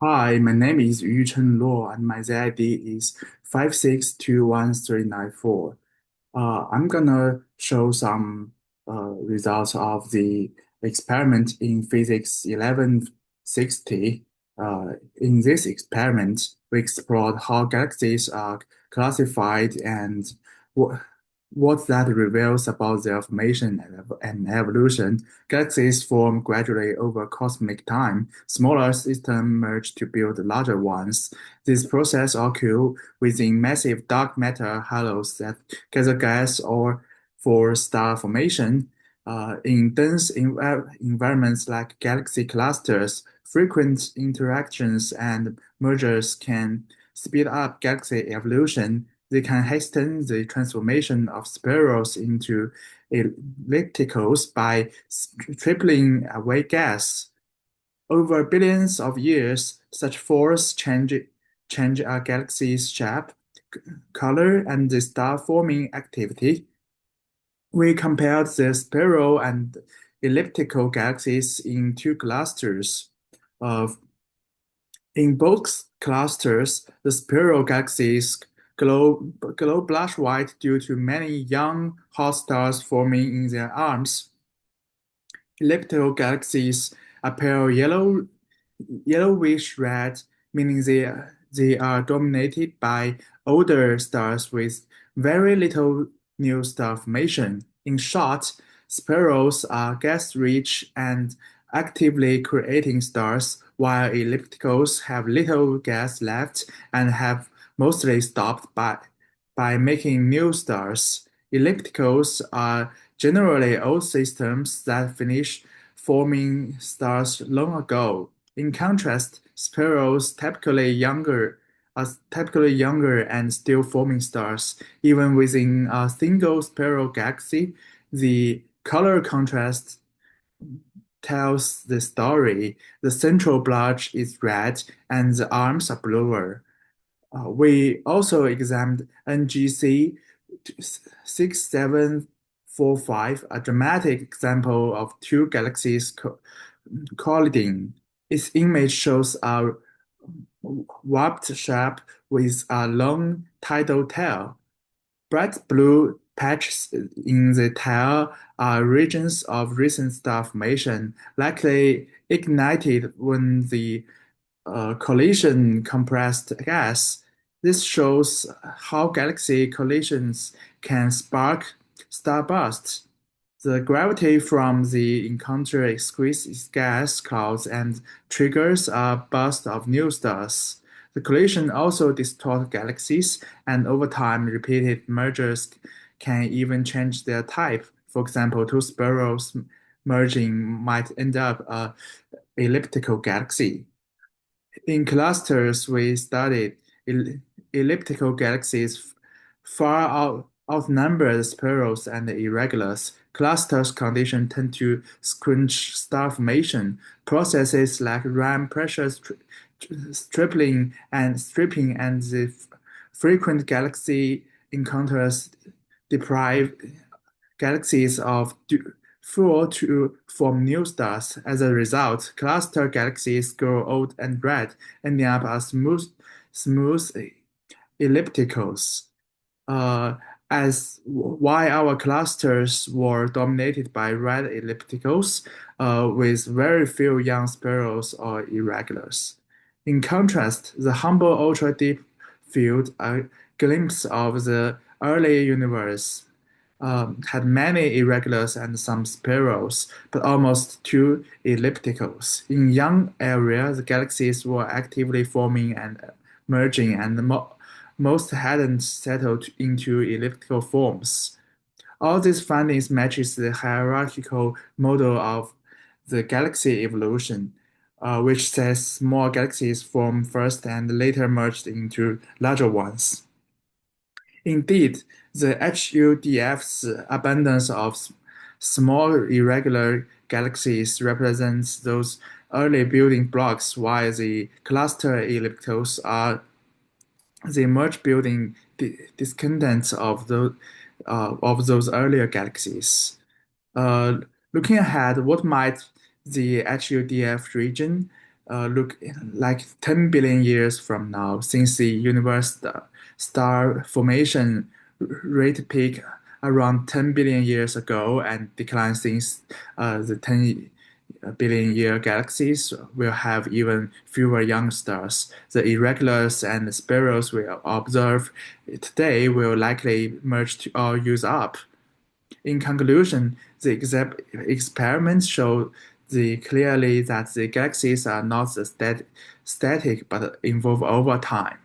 Hi, my name is Yuchen Luo, and my ZID is 56219394. I'm gonna show some results of the experiment in physics 1160. In this experiment, we explored how galaxies are classified and what what that reveals about their formation and evolution. Galaxies form gradually over cosmic time. Smaller systems merge to build larger ones. This process occurs within massive dark matter halos that gather gas or for star formation. In dense environments like galaxy clusters, frequent interactions and mergers can speed up galaxy evolution. They can hasten the transformation of spirals into ellipticals by tripling away gas. Over billions of years, such force change a galaxy's shape, color, and the star-forming activity. We compared the spiral and elliptical galaxies in two clusters. Of In both clusters, the spiral galaxies glow blush white due to many young hot stars forming in their arms. Elliptical galaxies appear yellowish red, meaning they are dominated by older stars with very little new star formation. In short, spirals are gas-rich and actively creating stars, while ellipticals have little gas left and have mostly stopped by making new stars. Ellipticals are generally old systems that finished forming stars long ago. In contrast, spirals typically younger and still forming stars. Even within a single spiral galaxy, the color contrast tells the story. The central blotch is red and the arms are bluer. We also examined NGC 6745, a dramatic example of two galaxies colliding. Its image shows a warped shape with a long tidal tail. Bright blue patches in the tail are regions of recent star formation, likely ignited when the collision compressed gas. This shows how galaxy collisions can spark starbursts. The gravity from the encounter squeezes gas clouds and triggers a burst of new stars. The collision also distorts galaxies, and over time, repeated mergers can even change their type. For example, two spirals merging might end up a elliptical galaxy. In clusters, we studied elliptical galaxies far outnumber the spirals and the irregulars. Clusters conditions tend to squinch star formation. Processes like ram pressure stripping and the frequent galaxy encounters deprive galaxies of fuel to form new stars. As a result, cluster galaxies grow old and red, ending up as smooth ellipticals. Uh, as why our clusters were dominated by red ellipticals, with very few young spirals or irregulars. In contrast, the Hubble Ultra Deep Field, a glimpse of the early universe, had many irregulars and some spirals, but almost two ellipticals. In young areas, the galaxies were actively forming and merging, and most hadn't settled into elliptical forms. All these findings matches the hierarchical model of the galaxy evolution, which says small galaxies form first and later merged into larger ones. Indeed, the HUDF's abundance of small irregular galaxies represents those early building blocks, while the cluster ellipticals are the merge building descendants of those earlier galaxies. Uh, Looking ahead, what might the HUDF region look like 10 billion years from now, since the universe star formation rate peak around 10 billion years ago and declined since the 10 billion year galaxies will have even fewer young stars. The irregulars and spirals we observe today will likely merge to or use up. In conclusion, the experiments show clearly that the galaxies are not static but evolve over time.